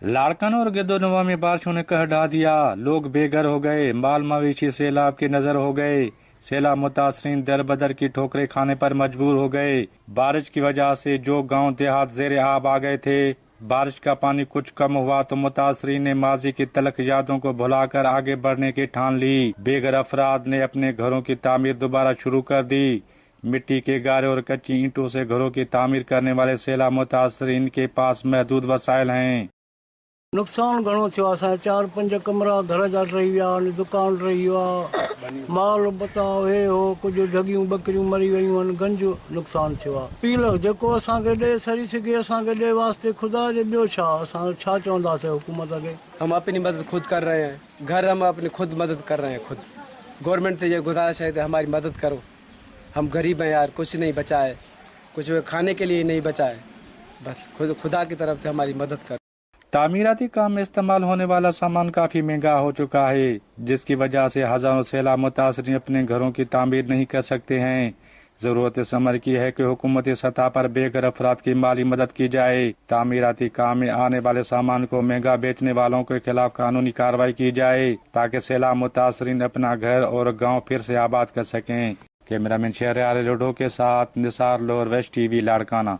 लाड़काना और गिद्धोनुमा में बारिशों ने कहर ढा दिया। लोग बेघर हो गए, माल मवेशी सैलाब की नजर हो गए। सैलाब मुतासरीन दर बदर की ठोकरें खाने पर मजबूर हो गए। बारिश की वजह से जो गांव देहात ज़ेरे आब आ गए थे, बारिश का पानी कुछ कम हुआ तो मुतासरीन ने माजी की तलख यादों को भुलाकर आगे बढ़ने की ठान ली। बेघर अफराद ने अपने घरों की तामीर दोबारा शुरू कर दी। मिट्टी के गारे और कच्ची ईंटों से घरों की तामीर करने वाले सैलाब मुतासरीन के पास महदूद वसाइल हैं। नुक़सान घणो थियो आहे। असांजा 4-5 कमरा घर जा टही विया आहिनि, दुकान टही वियो आहे, माल बताओ हे हो, कुझु ढगियूं ॿकरियूं मरी वियूं आहिनि, गंज नुक़सान थियो आहे। अपील जेको असांखे ॾे सरी सघे असांखे ॾे वास्ते खुदा जे, ॿियो छा असां छा चवंदासीं हुकूमत खे। हम अपनी मदद खुद कर रहे हैं, घर हम अपनी खुद मदद कर रहे हैं। खुद गवर्नमेंट से ये गुजारिश है कि हमारी मदद करो। हम गरीब हैं यार, कुछ नहीं बचा है, कुछ खाने के लिए नहीं बचा है, बस खुद खुदा की तरफ से हमारी मदद करो। तामीराती काम में इस्तेमाल होने वाला सामान काफी महंगा हो चुका है, जिसकी वजह से हजारों सैलाब मुतासरीन अपने घरों की तामीर नहीं कर सकते हैं। जरूरत इस अमर की है कि हुकूमती सतह पर बेघर अफराद की माली मदद की जाए। तामीराती काम में आने वाले सामान को महंगा बेचने वालों के खिलाफ कानूनी कार्रवाई की जाए, ताकि सैलाब मुतासरीन अपना घर और गाँव फिर से आबाद कर सकें। कैमरामैन शहर लुडो के साथ निसार लोर, वेस्ट टीवी, लाड़काना।